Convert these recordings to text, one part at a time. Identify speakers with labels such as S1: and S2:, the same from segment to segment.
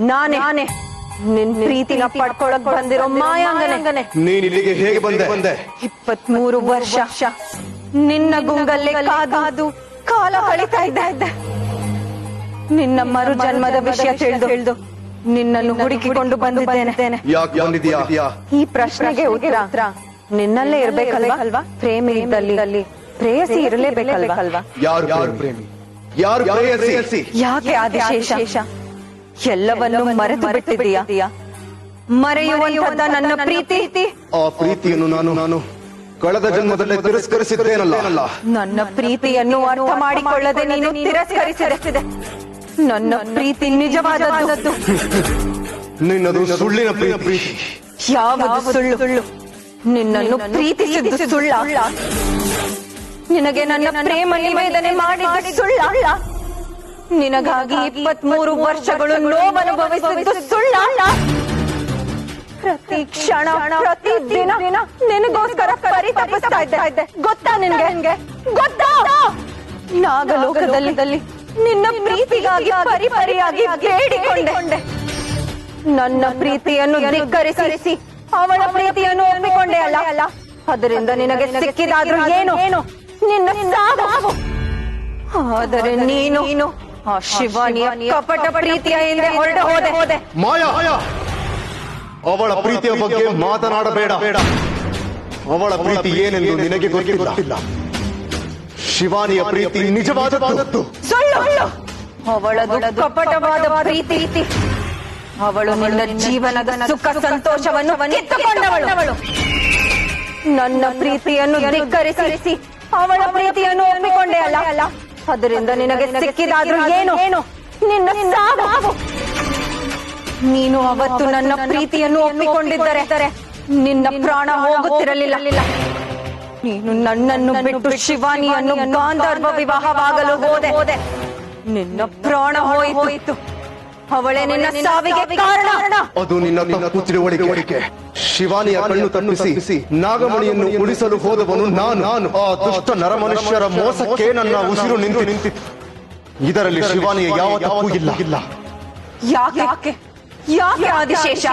S1: ನಾನೇ ನಿನ್ ಪ್ರೀತಿನ ಪಡ್ಕೊಳಕ್ ಬಂದಿರೋ ಮಾಯಾಂಗನೆ.
S2: ನೀನ್ ಇಲ್ಲಿಗೆ ಹೇಗೆ ಬಂದೆ?
S1: 23 ವರ್ಷ ನಿನ್ನ ಗುಂಗಲ್ಲೇ ಕಾದು ಕಾಲ ಕಳೀತಾ ಇದ್ದೆ. ನಿನ್ನ ಮರು ಜನ್ಮದ ವಿಷಯ ತಿಳಿದು ನಿನ್ನನ್ನು ಹುಡುಕಿಕೊಂಡು ಬಂದಿದ್ದೇನೆ.
S2: ಯಾಕೆ ಬಂದಿದ್ಯಾ?
S1: ಈ ಪ್ರಶ್ನೆಗೆ ಉತ್ತರ ನಿನ್ನಲ್ಲೇ ಇರ್ಬೇಕಲ್ವಾ? ಪ್ರೇಮಿ ಇದ್ದಲ್ಲಿ ಪ್ರೇಯಸಿ ಇರಲೇಬೇಕಲ್ವಾ?
S2: ಯಾರು ಪ್ರೇಮಿ, ಯಾರು ಪ್ರೇಯಸಿ?
S1: ಯಾಕೆ ಆದಿಶೇಷ ಎಲ್ಲವನ್ನು ಮರೆತು ಬಿಟ್ಟಿದೀಯಾ? ಮರೆಯುವಂತದ ನನ್ನ ಪ್ರೀತಿ.
S2: ಆ ಪ್ರೀತಿಯನ್ನು ನಾನು ಕಳೆದ ಜನ್ಮದಲ್ಲೇ ತಿರಸ್ಕರಿಸಿದ್ದೇನಲ್ಲ.
S1: ನನ್ನ ಪ್ರೀತಿಯನ್ನು ಅರ್ಥ ಮಾಡಿಕೊಳ್ಳದೆ ನೀನು ತಿರಸ್ಕರಿಸಿದೆ. ನನ್ನ ಪ್ರೀತಿ ನಿಜವಾದದ್ದು.
S2: ನಿನ್ನದು ಸುಳ್ಳಿನ ಪ್ರೀತಿ.
S1: ಯಾವುದು ಸುಳ್ಳು? ನಿನ್ನನ್ನು ಪ್ರೀತಿಸಿದ್ದು ಸುಳ್ಳ? ನಿನಗೆ ನನ್ನ ಪ್ರೇಮ ನಿವೇದನೆ ಮಾಡಿದ್ದು ಸುಳ್ಳ? ನಿನಗಾಗಿ 23 ವರ್ಷಗಳು ನೋವನುಭವಿಸಿದ್ದು ಸುಳ್ಳ? ಪ್ರತಿ ಕ್ಷಣ ಪ್ರತಿ ದಿನ ನಿನಗೋಸ್ಕರ ಪರಿತಪಿಸ್ತಾ ಇದ್ದೆ. ಗೊತ್ತಾ ನಿನ್ಗೆ? ಗೊತ್ತಾ? ನಾಗಲೋಕದಲ್ಲಿ ನಿನ್ನ ಪ್ರೀತಿಗಾಗಿ ಪರಿಪರಿಯಾಗಿ ಬೇಡಿಕೊಂಡೆ. ನನ್ನ ಪ್ರೀತಿಯನ್ನು ಧಿಕ್ಕರಿಸಿ ಅವಳ ಪ್ರೀತಿಯನ್ನು ಒಪ್ಪಿಕೊಂಡೆ ಅಲ್ಲ. ಅದರಿಂದ ನಿನಗೆ ಸಿಕ್ಕಿದಾದ್ರೂ ಏನು? ನಿನ್ನ ಸಾವು. ಆದರೆ ನೀನು ಆ ಶಿವಾನಿಯ ಕಪಟ ಪ್ರೀತಿಯ ಹಿಂದೆ ಹೊರಟು ಹೋದೆ.
S2: ಮಾಯಾ, ಅವಳ ಪ್ರೀತಿಯ ಬಗ್ಗೆ ಮಾತನಾಡಬೇಡ. ಅವಳ ಪ್ರೀತಿ ಏನೆಂದು ನಿನಗೆ ಗೊತ್ತಿಲ್ಲ. ಶಿವಾನಿಯ ಪ್ರೀತಿ ನಿಜವಾದದ್ದು.
S1: ಸುಳ್ಳು. ಅವಳದು ಕಪಟವಾದ ಪ್ರೀತಿ. ಅವಳು ನಿನ್ನ ಜೀವನದ ಸುಖ ಸಂತೋಷವನ್ನು ಕಿತ್ತುಕೊಂಡವಳು. ನನ್ನ ಪ್ರೀತಿಯನ್ನು ಧಿಕ್ಕರಿಸಿ ಅವಳ ಪ್ರೀತಿಯನ್ನು ಒಪ್ಪಿಕೊಂಡೆ ಅಲ್ಲ. ಅದರಿಂದ ನಿನಗೆ ಸಿಕ್ಕಿದಾದ್ರೂ ಏನು? ನಿನ್ನ ಸಾವು. ನೀನು ಅವತ್ತು ನನ್ನ ಪ್ರೀತಿಯನ್ನು ಒಪ್ಪಿಕೊಂಡಿದ್ದರೆ ನಿನ್ನ ಪ್ರಾಣ ಹೋಗುತ್ತಿರಲಿಲ್ಲ. ನೀನು ನನ್ನನ್ನು ಬಿಟ್ಟು ಶಿವಾನಿಯನ್ನು ಗಾಂಧರ್ವ ವಿವಾಹವಾಗಲು ಹೋದೆ. ನಿನ್ನ ಪ್ರಾಣ ಹೋಯಿತು. ಅವಳೇ ನಿನ್ನ ಸಾವಿಗೆ ಕಾರಣ.
S2: ಅದು ನಿನ್ನ ತಪ್ಪು ತಿಳುವಳಿಕೆ. ಶಿವಾನಿಯ ಕಣ್ಣು ತಪ್ಪಿಸಿ ನಾಗಮಣಿಯನ್ನು ಉಳಿಸಲು ಹೋದವನು ನಾನು. ಆ ದುಷ್ಟ ನರಮನುಷ್ಯರ ಮೋಸಕ್ಕೆ ನನ್ನ ಉಸಿರು ನಿಂತಿತ್ತು. ಇದರಲ್ಲಿ ಶಿವಾನಿಯ ಯಾವ ತಪ್ಪು ಇಲ್ಲ.
S1: ಯಾಕೆ ಆದಿಶೇಷ?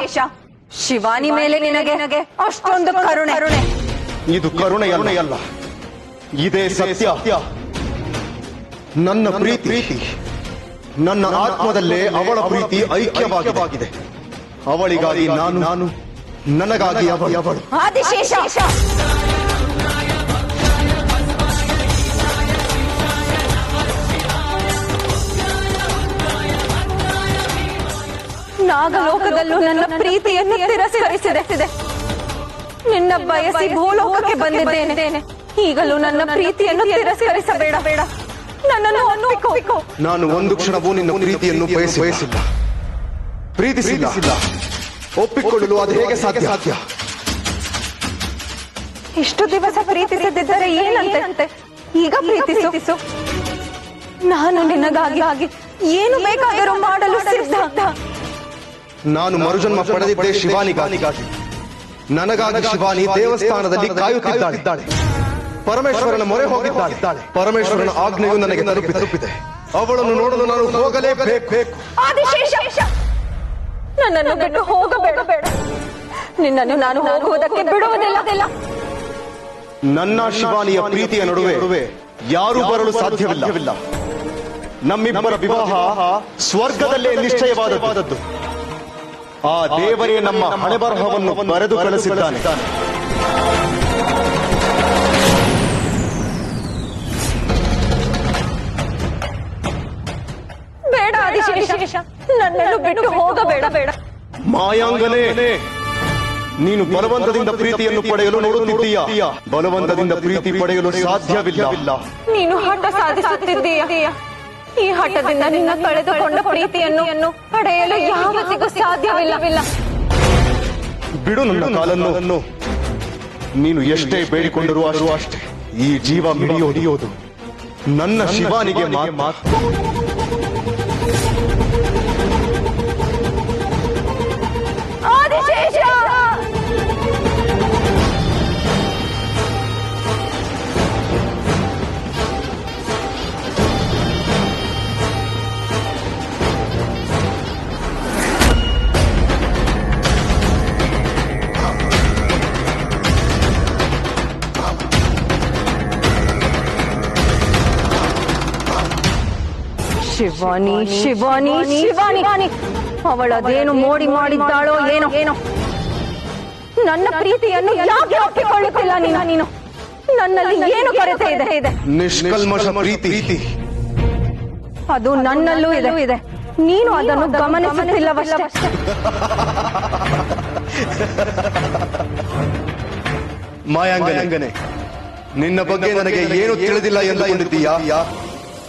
S1: ಶಿವಾನಿ ಮೇಲೆ ನಿನಗೆ ಅಷ್ಟೊಂದು ಕರುಣೆ?
S2: ಇದು ಕರುಣೆಯಲ್ಲ, ಇದೇ ಸತ್ಯ. ನನ್ನ ಪ್ರೀತಿ, ನನ್ನ ಆತ್ಮದಲ್ಲೇ ಅವಳ ಪ್ರೀತಿ ಐಕ್ಯವಾಗಿದೆ. ಅವಳಿಗಾಗಿ ನಾನು, ನನಗಾಗಿ ಅವಳು.
S1: ಆದಿಶೇಷ, ನಾಗಲೋಕದಲ್ಲೂ ನನ್ನ ಪ್ರೀತಿಯನ್ನು ತಿರಸ್ಕರಿಸಿದೆ. ನಿನ್ನ ಬಯಸಿ ಭೂಲೋಕಕ್ಕೆ ಬಂದಿದ್ದೇನೆ. ಈಗಲೂ ನನ್ನ ಪ್ರೀತಿಯನ್ನು ತಿರಸ್ಕರಿಸಬೇಡ. ನನ್ನನ್ನು ಒಪ್ಪಿಕೋ.
S2: ನಾನು ಒಂದು ಕ್ಷಣವೂ ನಿನ್ನ ಪ್ರೀತಿಯನ್ನು ಪ್ರೀತಿಸಿಲ್ಲ. ಒಪ್ಪಿಕೊಳ್ಳಲು ಅದು ಹೇಗೆ ಸಾಧ್ಯ?
S1: ಇಷ್ಟು ದಿವಸ ಪ್ರೀತಿಸದಿದ್ದರೆ ಏನಂತೆ? ಈಗ ಪ್ರೀತಿಸು. ನಾನು ನಿನಗಾಗಿ ಏನು ಬೇಕಾದರೂ ಮಾಡಲು ಸಿದ್ಧ.
S2: ನಾನು ಮರುಜನ್ಮ ಪಡೆದಿದ್ದೆ ಶಿವಾನಿಗಾಗಿ. ನನಗಾಗಿ ಶಿವಾನಿ ದೇವಸ್ಥಾನದಲ್ಲಿ ಕಾಯುತ್ತಿದ್ದಾಳೆ. ಪರಮೇಶ್ವರನ ಮೊರೆ ಹೋಗಿದ್ದಾಳೆ. ಪರಮೇಶ್ವರನ ಆಜ್ಞೆಯು ನನಗೆ ತಲುಪಿದೆ. ಅವಳನ್ನು ನೋಡಲು ನಾನು ಹೋಗಲೇಬೇಕು.
S1: ಆದಿಶೇಷ, ನನ್ನನ್ನು ಬಿಟ್ಟು ಹೋಗಬೇಡ. ನಿನ್ನನ್ನು ನಾನು ಹೋಗುವುದಕ್ಕೆ ಬಿಡುವುದಿಲ್ಲ.
S2: ನನ್ನ ಶಿವಾನಿಯ ಪ್ರೀತಿಯ ನಡುವೆ ಯಾರೂ ಬರಲು ಸಾಧ್ಯವಿಲ್ಲ. ನಮ್ಮಿಬ್ಬರ ವಿವಾಹ ಸ್ವರ್ಗದಲ್ಲೇ ನಿಶ್ಚಯವಾದದ್ದು. ಆ ದೇವರೇ ನಮ್ಮ ಹಣೆಬರಹವನ್ನು ಬರೆದು ಕಳಿಸಿದ್ದಾನೆ.
S1: ಬೇಡ ಆದಿಶೇಷ, ನನ್ನನ್ನು ಬಿಟ್ಟು ಹೋಗಬೇಡ.
S2: ಮಾಯಾಂಗನೇ, ನೀನು ಬಲವಂತದಿಂದ ಪ್ರೀತಿಯನ್ನು ಪಡೆಯಲು ನೋಡುತ್ತಿದ್ದೀಯಾ? ಬಲವಂತದಿಂದ ಪ್ರೀತಿ ಪಡೆಯಲು ಸಾಧ್ಯವಿಲ್ಲ.
S1: ನೀನು ಹಠ ಸಾಧಿಸುತ್ತಿದ್ದೀಯ. ಈ ಹಠದಿಂದ ನಿನ್ನ ಕಳೆದುಕೊಂಡ ಪ್ರೀತಿಯನ್ನು ಪಡೆಯಲು ಯಾವತ್ತಿಗೂ ಸಾಧ್ಯವಿಲ್ಲ.
S2: ಬಿಡು ನನ್ನ ಕಾಲನ್ನು. ನೀನು ಎಷ್ಟೇ ಬೇಡಿಕೊಂಡರೂ ಅಷ್ಟೇ ಈ ಜೀವ ಮಿಡಿಯೋದು ನನ್ನ ಶಿವಾನಿಗೆ ಮಾತು.
S1: ಆದಿಶೇಷ, ಶಿವಾನಿ ಶಿವಾನಿ ಶಿವಾನಿ ಅವಳದೇನು ಮೋಡಿ ಮಾಡಿದ್ದಾಳೋ ಏನೋ ಏನೋ ನನ್ನ ಪ್ರೀತಿಯನ್ನು ಯಾಕೆ ಒಪ್ಪಿಕೊಳ್ಳುತ್ತಿಲ್ಲ ನೀನು ನನ್ನಲ್ಲಿ ಏನು ಕೊರತೆ ಇದೆ
S2: ನಿಷ್ಕಲ್ಮಶ ಪ್ರೀತಿ
S1: ಅದು ನನ್ನಲ್ಲೂ ಇದೆ ನೀನು ಅದನ್ನು ಗಮನಿಸುತ್ತಿಲ್ಲವಷ್ಟೇ
S2: ಮಾಯಾಂಗನೆ ನಿನ್ನ ಬಗ್ಗೆ ನನಗೆ ಏನು ತಿಳಿದಿಲ್ಲ ಎಂದುಕೊಂಡಿದ್ದೀಯಾ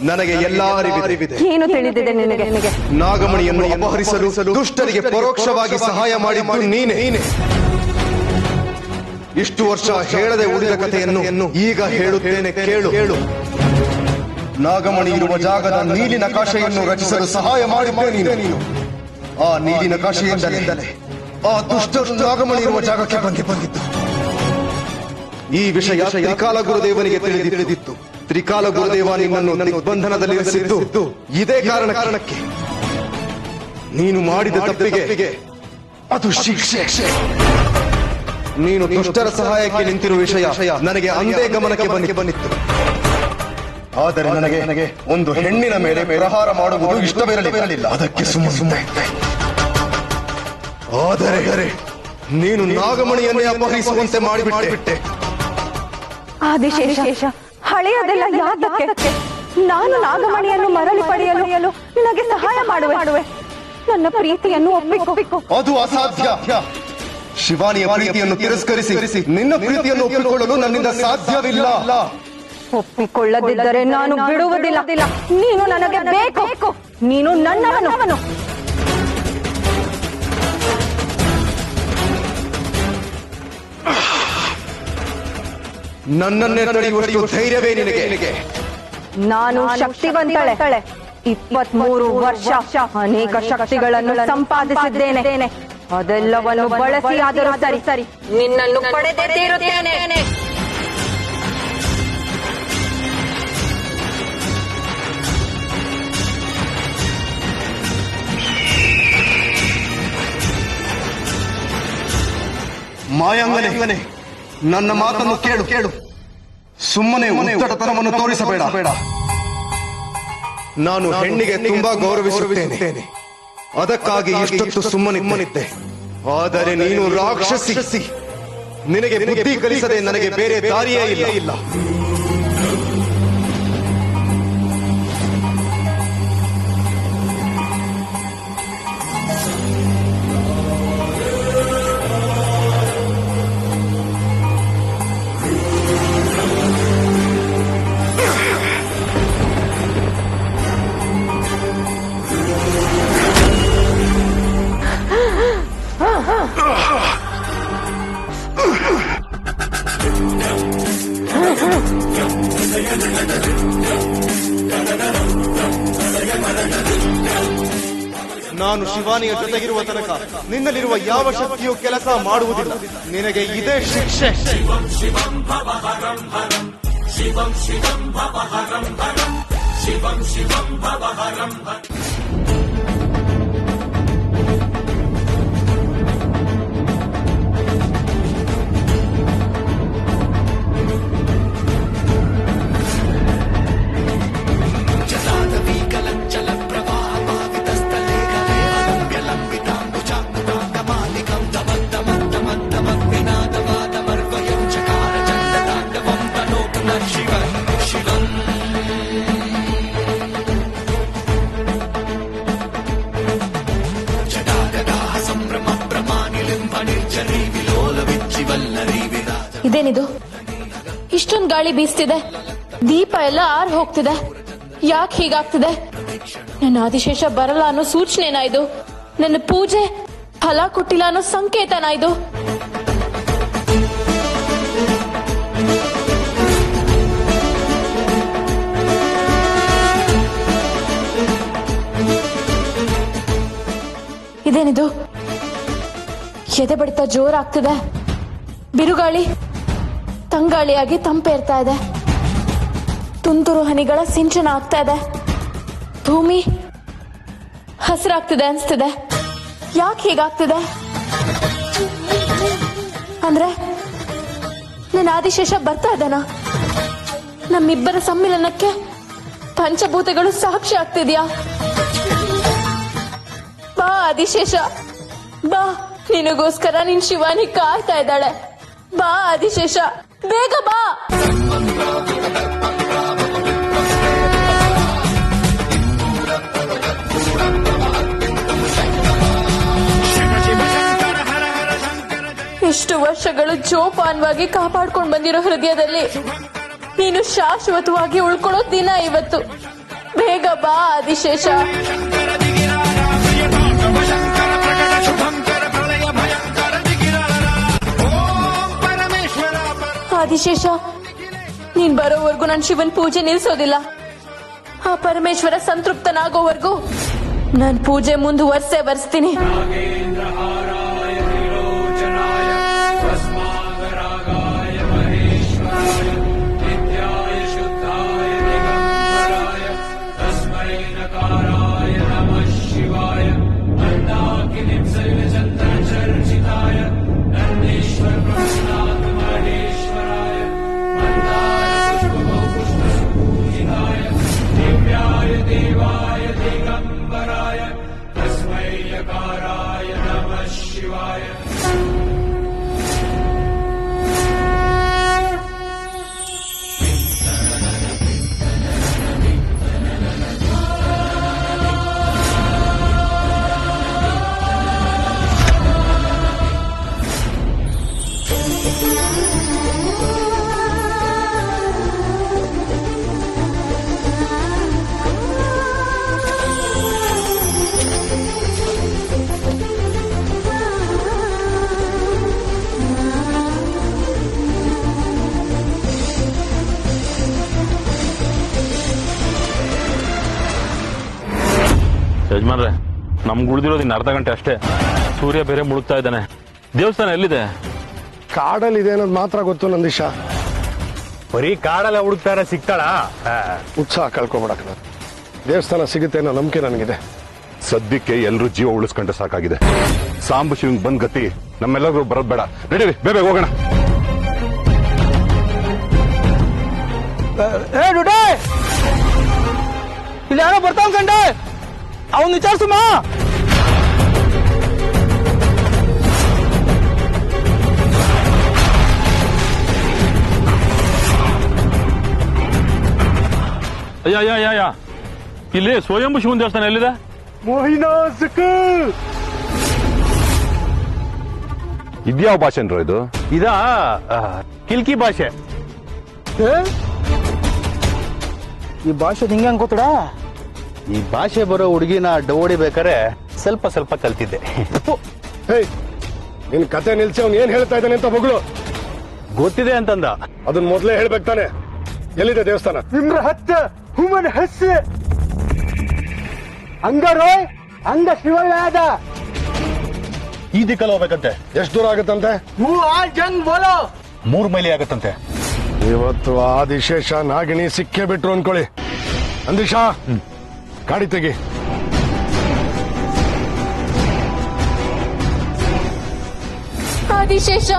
S2: ನನಗೆ ಎಲ್ಲಾ ಅರಿವಿದೆ
S1: ಏನು ತಿಳಿದಿದೆ ನಿನಗೆ
S2: ನಾಗಮಣಿಯನ್ನು ಅಪಹರಿಸಲು ದುಷ್ಟರಿಗೆ ಪರೋಕ್ಷವಾಗಿ ಸಹಾಯ ಮಾಡಿದ್ದು ನೀನೇ ಇಷ್ಟು ವರ್ಷ ಹೇಳದೆ ಉಳಿದ ಕಥೆಯನ್ನು ಈಗ ಹೇಳುತ್ತೇನೆ ಕೇಳು ನಾಗಮಣಿ ಇರುವ ಜಾಗದ ನೀಲಿ ನಕಾಶೆಯನ್ನು ರಚಿಸಲು ಸಹಾಯ ಮಾಡಿದ್ದೆ ನೀನು ಆ ನೀಲಿ ನಕಾಶೆಯಿಂದಲೇ ಆ ದುಷ್ಟರು ನಾಗಮಣಿ ಇರುವ ಜಾಗಕ್ಕೆ ಬಂದಿದ್ದು ಈ ವಿಷಯ ತ್ರಿಕಾಲ ಗುರುದೇವನಿಗೆ ತಿಳಿದಿತ್ತು ತ್ರಿಕಾಲ ಗುರುದೇವ ನಿನ್ನನ್ನು ದಿಗ್ಬಂಧನದಲ್ಲಿ ಇರಿಸಿದ್ದು ಇದೇ ಕಾರಣಕ್ಕೆ ನೀನು ಮಾಡಿದ ತಪ್ಪಿಗೆ ಅದು ಶಿಕ್ಷೆ ನೀನು ದುಷ್ಟರ ಸಹಾಯಕ್ಕೆ ನಿಂತಿರುವ ವಿಷಯ ನನಗೆ ಅಂದೇ ಗಮನಕ್ಕೆ ಬಂದಿತ್ತು ಆದರೆ ನನಗೆ ಒಂದು ಹೆಣ್ಣಿನ ಮೇಲೆ ಪ್ರಹಾರ ಮಾಡುವುದು ಇಷ್ಟವಿರಲಿಲ್ಲ ಅದಕ್ಕೆ ಸುಮ್ಮನೆ ಆದರೆ ನೀನು ನಾಗಮಣಿಯನ್ನೇ ಅಪಹರಿಸುವಂತೆ ಮಾಡಿಬಿಟ್ಟೆ
S1: ಆದಿಶೇಷ ಹಳೆಯದೆಲ್ಲ ಯಾತಕ್ಕೆ ನಾನು ನಾಗಮಣಿಯನ್ನು ಮರಳಿ ಪಡೆಯಲು ನಿನಗೆ ಸಹಾಯ ಮಾಡುವೆ ನನ್ನ ಪ್ರೀತಿಯನ್ನು ಒಪ್ಪಿಕೊ
S2: ಅದು ಅಸಾಧ್ಯ ಶಿವಾನಿಯ ಪ್ರೀತಿಯನ್ನು ತಿರಸ್ಕರಿಸಿ ನಿನ್ನ ಪ್ರೀತಿಯನ್ನು ಒಪ್ಪಿಕೊಳ್ಳಲು ನನ್ನಿಂದ ಸಾಧ್ಯವಿಲ್ಲ
S1: ಒಪ್ಪಿಕೊಳ್ಳದಿದ್ದರೆ ನಾನು ಬಿಡುವುದಿಲ್ಲ ನೀನು ನನಗೆ ಬೇಕು ನೀನು ನನ್ನವನು
S2: ನನ್ನನ್ನೇ ತಡೆಯುವಷ್ಟು ಧೈರ್ಯವೇ ನಿನಗೆ
S1: ನಾನು ಶಕ್ತಿವಂತಳೆ 23 ವರ್ಷ ಅನೇಕ ಶಕ್ತಿಗಳನ್ನು ಸಂಪಾದಿಸಿದ್ದೇನೆ ಅದೆಲ್ಲವನ್ನು ಬಳಸಿ ಆದರೂ ಸರಿ ನಿನ್ನನ್ನು ಪಡೆದೇ ತೀರುತ್ತೇನೆ
S2: ಮಾಯಾಂಗನೆ ನನ್ನ ಮಾತನ್ನು ಕೇಳು ಸುಮ್ಮನೆ ಉದ್ದಟತನವನ್ನು ತೋರಿಸಬೇಡ ನಾನು ಹೆಣ್ಣಿಗೆ ತುಂಬಾ ಗೌರವಿಸುತ್ತೇನೆ ಅದಕ್ಕಾಗಿ ಇಷ್ಟೊತ್ತು ಸುಮ್ಮನಿದ್ದೆ ಆದರೆ ನೀನು ರಾಕ್ಷಸಿ ನಿನಗೆ ಬುದ್ಧಿ ಕಲಿಸದೆ ನನಗೆ ಬೇರೆ ದಾರಿಯೇ ಇಲ್ಲ ನಾನು ಶಿವಾನಿಯ ಜೊತೆಗಿರುವ ತನಕ ನಿನ್ನಲ್ಲಿರುವ ಯಾವ ಶಕ್ತಿಯೂ ಕೆಲಸ ಮಾಡುವುದಿಲ್ಲ ನಿನಗೆ ಇದೇ ಶಿಕ್ಷೆ
S3: ಇದೇನಿದು ಇಷ್ಟೊಂದು ಗಾಳಿ ಬೀಸ್ತಿದೆ ದೀಪ ಎಲ್ಲ ಆರ್ ಹೋಗ್ತಿದೆ ಯಾಕೆ ಹೀಗಾಗ್ತಿದೆ ನನ್ನ ಆದಿಶೇಷ ಬರಲ್ಲ ಅನ್ನೋ ಸೂಚನೆನಾ ಇದು ನನ್ನ ಪೂಜೆ ಫಲ ಕೊಟ್ಟಿಲ್ಲ ಅನ್ನೋ ಸಂಕೇತನಾ ಇದು ಇದೇನಿದು ಎದೆ ಬಡಿತ ಜೋರಾಗ್ತಿದೆ ಬಿರುಗಾಳಿ ತಂಗಾಳಿಯಾಗಿ ತಂಪೇರ್ತಾ ಇದೆ ತುಂತುರು ಹನಿಗಳ ಸಿಂಚನ ಆಗ್ತಾ ಇದೆ ಭೂಮಿ ಹಸಿರಾಗ್ತಿದೆ ಅನ್ಸ್ತಿದೆ ಯಾಕೆ ಹೀಗಾಗ್ತಿದೆ ಅಂದ್ರೆ ನನ್ನ ಆದಿಶೇಷ ಬರ್ತಾ ಇದ್ದಾನ ನಮ್ಮಿಬ್ಬರ ಸಮ್ಮಿಲನಕ್ಕೆ ಪಂಚಭೂತಗಳು ಸಾಕ್ಷಿ ಆಗ್ತಿದ್ಯಾ? ಬಾ ಆದಿಶೇಷ, ಬಾ. ನಿನಗೋಸ್ಕರ ನಿನ್ ಶಿವಾನಿ ಕಾಯ್ತಾ ಇದ್ದಾಳೆ. ಬಾ ಆದಿಶೇಷ, ಬೇಗ ಬಾ. ಇಷ್ಟು ವರ್ಷಗಳು ಜೋಪಾನವಾಗಿ ಕಾಪಾಡ್ಕೊಂಡು ಬಂದಿರೋ ಹೃದಯದಲ್ಲಿ ನೀನು ಶಾಶ್ವತವಾಗಿ ಉಳ್ಕೊಳ್ಳೋ ದಿನ ಇವತ್ತು. ಬೇಗ ಬಾ ಆದಿಶೇಷ. ಆದಿಶೇಷ, ನೀನ್ ಬರೋವರೆಗೂ ನಾನು ಶಿವನ್ ಪೂಜೆ ನಿಲ್ಸೋದಿಲ್ಲ. ಆ ಪರಮೇಶ್ವರ ಸಂತೃಪ್ತನಾಗೋವರೆಗೂ ನಾನ್ ಪೂಜೆ ಮುಂದುವರ್ಸೇ ಬರ್ಸ್ತೀನಿ.
S4: ಯಜಮಾನ್ರೆ, ನಮ್ಗೆ ಉಳಿದಿರೋದು ಇನ್ನು ಅರ್ಧ ಗಂಟೆ ಅಷ್ಟೇ. ಸೂರ್ಯ ಬೇರೆ ಮುಳುಗ್ತಾ ಇದ್ದಾನೆ. ದೇವಸ್ಥಾನ ಎಲ್ಲಿದೆ?
S5: ಕಾಡಲ್ಲಿದೆ ಅನ್ನೋದು ಮಾತ್ರ ಗೊತ್ತು ನಂದೀಶ.
S6: ಬರೀ ಕಾಡಲ್ಲ ಹುಡುಕ್ತಾರ, ಸಿಗ್ತಾಳ?
S5: ಉತ್ಸಾಹ ಕಳ್ಕೊಬೇಡಕ್ಕ. ದೇವಸ್ಥಾನ ಸಿಗುತ್ತೆ ಅನ್ನೋ ನಂಬಿಕೆ ನನಗಿದೆ.
S7: ಸದ್ಯಕ್ಕೆ ಎಲ್ಲರೂ ಜೀವ ಉಳಿಸ್ಕೊಂಡ್ರೆ ಸಾಕಾಗಿದೆ. ಸಾಂಬ ಶಿವಂಗ್ ಬಂದ್ ಗತಿ ನಮ್ಮೆಲ್ಲರಿಗೂ ಬರೋದ್ ಬೇಡ. ನಡೀರಿ, ಬೇಗ ಹೋಗೋಣ.
S6: ಇಲ್ಲಿ ಯಾರೋ ಬರ್ತಾವ್ ಕಂಡೆ, ಅವನ್ ವಿಚಾರಿಸುಮಾ.
S4: ಅಯ್ಯ, ಇಲ್ಲಿ ಸ್ವಯಂಭು ಶಿವನ್ ದೇವಸ್ಥಾನ ಎಲ್ಲಿದೆ?
S7: ಇದ್ಯಾವ ಭಾಷೆ ಇದು?
S6: ಇದ ಕಿಲ್ಕಿ ಭಾಷೆ. ಈ ಭಾಷೆ ಹಿಂಗೆ ಅನ್ಕೋತಡ. ಈ ಭಾಷೆ ಬರೋ ಹುಡುಗಿನ ಹೊಡಿಬೇಕಾರೆ ಸ್ವಲ್ಪ ಸ್ವಲ್ಪ ಕಲ್ತಿದ್ದೆ.
S5: ಹೇಯ್, ನಿನ್ ಕತೆ ನಿಲ್ಸಿ ಅವ್ನು ಏನ್ ಹೇಳ್ತಾ ಇದ್ದಾನೆ ಅಂತ ಬೊಗಳು.
S6: ಗೊತ್ತಿದೆ ಅಂತಂದ.
S5: ಅದನ್ನ ಮೊದ್ಲೇ ಹೇಳ್ಬೇಕು ತಾನೆ. ಎಲ್ಲಿದೆ ದೇವಸ್ಥಾನ?
S6: ನಿಮ್ರ ಹಚ್ಚ ಹುಮನ್ ಹಸ್ಸೆ ಹಂಗಾರೋಯ್ ಹಂಗ ಶಿವಯ್ಯ ಈ ದಿಕ್ಕಲ್ಲಿ ಹೋಗ್ಬೇಕಂತೆ.
S5: ಎಷ್ಟು ದೂರ ಆಗತ್ತಂತೆ?
S6: 3 ಮೈಲಿ ಆಗತ್ತಂತೆ.
S5: ಇವತ್ತು ಆದಿಶೇಷ ನಾಗಿಣಿ ಸಿಕ್ಕೇ ಬಿಟ್ರು ಅನ್ಕೊಳ್ಳಿ. ನಂದೀಶ, ಗಾಡಿ ತೆಗಿ.
S3: ಆದಿಶೇಷ,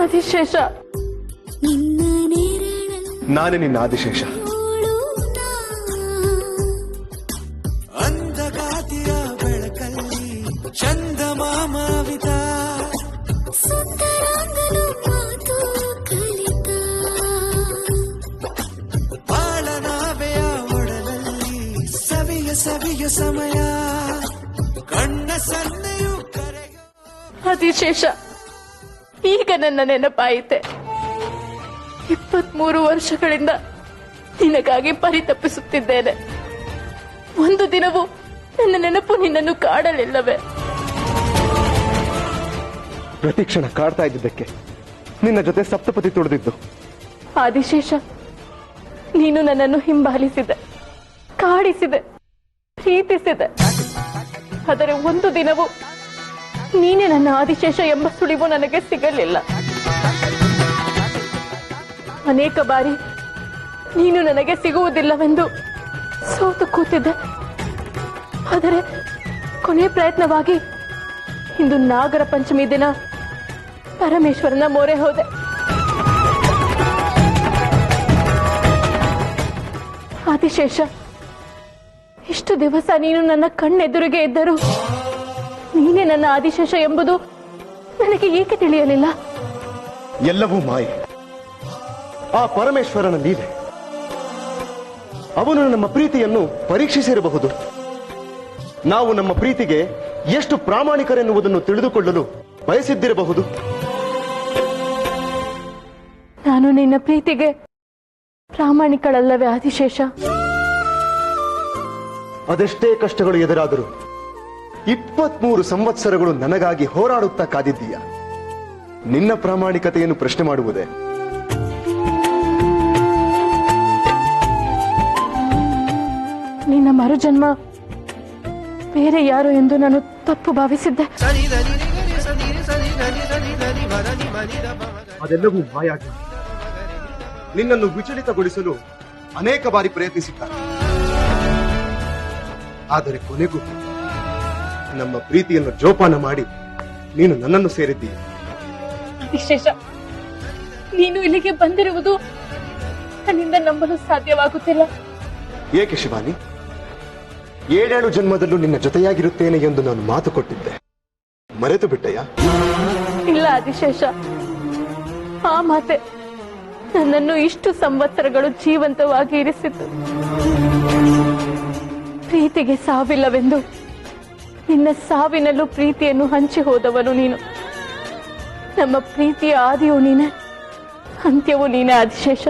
S3: ಆದಿಶೇಷ,
S5: ನಾನೇ ನಿನ್ನ ಆದಿಶೇಷ.
S8: ಚಂದಮಾಮಾವಿತ ಸುಂದರಾಂಗನು ಮಾತು ಕಲಿತ ಬಾಳನಾವೆಯ ಒಡಲಲ್ಲಿ ಸವಿಯ ಸವಿಯ ಸಮಯ ಕಣ್ಣ ಸನ್ನೆಯು ಕರೆಯ
S3: ಆದಿಶೇಷ ಈಗ ನನ್ನ ನೆನಪಾಯಿತೆ 23 ವರ್ಷಗಳಿಂದ ನಿನಗಾಗಿ ಪರಿತಪಿಸುತ್ತಿದ್ದೇನೆ. ಒಂದು ದಿನವೂ ನನ್ನ ನೆನಪು ನಿನ್ನನ್ನು ಕಾಡಲಿಲ್ಲವೇ?
S2: ಪ್ರತಿಕ್ಷಣ ಕಾಡ್ತಾ ಇದ್ದಿದ್ದಕ್ಕೆ ನಿನ್ನ ಜೊತೆ ಸಪ್ತಪತಿ ತುಳಿದಿದ್ದು.
S3: ಆದಿಶೇಷ, ನೀನು ನನ್ನನ್ನು ಹಿಂಬಾಲಿಸಿದೆ, ಕಾಡಿಸಿದೆ, ಪ್ರೀತಿಸಿದೆ. ಆದರೆ ಒಂದು ದಿನವೂ ನೀನೇ ನನ್ನ ಆದಿಶೇಷ ಎಂಬ ಸುಳಿವು ನನಗೆ ಸಿಗಲಿಲ್ಲ. ಅನೇಕ ಬಾರಿ ನೀನು ನನಗೆ ಸಿಗುವುದಿಲ್ಲವೆಂದು ಸೋತು ಕೂತಿದ್ದೆ. ಆದರೆ ಕೊನೆ ಪ್ರಯತ್ನವಾಗಿ ಇಂದು ನಾಗರ ಪಂಚಮಿ ದಿನ ಪರಮೇಶ್ವರನ ಮೊರೆ ಹೋದೆ. ಆದಿಶೇಷ, ಇಷ್ಟು ದಿವಸ ನೀನು ನನ್ನ ಕಣ್ಣೆದುರಿಗೆ ಇದ್ದರು ನೀನೇ ನನ್ನ ಆದಿಶೇಷ ಎಂಬುದು ನನಗೆ ಏಕೆ ತಿಳಿಯಲಿಲ್ಲ?
S2: ಎಲ್ಲವೂ ಮಾಯೆ, ಆ ಪರಮೇಶ್ವರನ ಲೀಲೆ. ಅವನು ನಮ್ಮ ಪ್ರೀತಿಯನ್ನು ಪರೀಕ್ಷಿಸಿರಬಹುದು. ನಾವು ನಮ್ಮ ಪ್ರೀತಿಗೆ ಎಷ್ಟು ಪ್ರಾಮಾಣಿಕರೆನ್ನುವುದನ್ನು ತಿಳಿದುಕೊಳ್ಳಲು ಬಯಸಿದ್ದಿರಬಹುದು.
S3: ನಾನು ನಿನ್ನ ಪ್ರೀತಿಗೆ ಪ್ರಾಮಾಣಿಕಳಲ್ಲವೇ ಆದಿಶೇಷ?
S2: ಅದೆಷ್ಟೇ ಕಷ್ಟಗಳು ಎದುರಾದರೂ 23 ಸಂವತ್ಸರಗಳು ನನಗಾಗಿ ಹೋರಾಡುತ್ತಾ ಕಾದಿದ್ದೀಯ. ನಿನ್ನ ಪ್ರಾಮಾಣಿಕತೆಯನ್ನು ಪ್ರಶ್ನೆ ಮಾಡುವುದೇ?
S3: ನಿನ್ನ ಮರುಜನ್ಮ ಬೇರೆ ಯಾರು ಎಂದು ನಾನು ತಪ್ಪು ಭಾವಿಸಿದ್ದೆ.
S2: ಅದೆಲ್ಲವೂ ಮಾಯಾಗಿ ನಿನ್ನನ್ನು ವಿಚಲಿತಗೊಳಿಸಲು ಅನೇಕ ಬಾರಿ ಪ್ರಯತ್ನಿಸಿದ್ದಾರೆ. ಆದರೆ ಕೊನೆಗೂ ನಮ್ಮ ಪ್ರೀತಿಯನ್ನು ಜೋಪಾನ ಮಾಡಿ ನೀನು ನನ್ನನ್ನು ಸೇರಿದ್ದೀಯ.
S3: ವಿಶೇಷ, ನೀನು ಇಲ್ಲಿಗೆ ಬಂದಿರುವುದು ನನ್ನಿಂದ ನಂಬಲು ಸಾಧ್ಯವಾಗುತ್ತಿಲ್ಲ.
S2: ಏಕೆ ಶಿವಾನಿ? 7 ಜನ್ಮದಲ್ಲೂ ನಿನ್ನ ಜೊತೆಯಾಗಿರುತ್ತೇನೆ ಎಂದು ನಾನು ಮಾತು ಕೊಟ್ಟಿದ್ದೆ, ಮರೆತು ಬಿಟ್ಟೆಯಾ?
S3: ಇಲ್ಲ ಆದಿಶೇಷ, ಆ ಮಾತೆ ನನ್ನನ್ನು ಇಷ್ಟು ಸಂವತ್ಸರಗಳು ಜೀವಂತವಾಗಿ ಇರಿಸಿತು. ಪ್ರೀತಿಗೆ ಸಾವಿಲ್ಲವೆಂದು ನಿನ್ನ ಸಾವಿನಲ್ಲೂ ಪ್ರೀತಿಯನ್ನು ಹಂಚಿ ಹೋದವನು ನೀನು. ನಮ್ಮ ಪ್ರೀತಿಯ ಆದಿಯೂ ನೀನೆ, ಅಂತ್ಯವೂ ನೀನೆ ಆದಿಶೇಷ.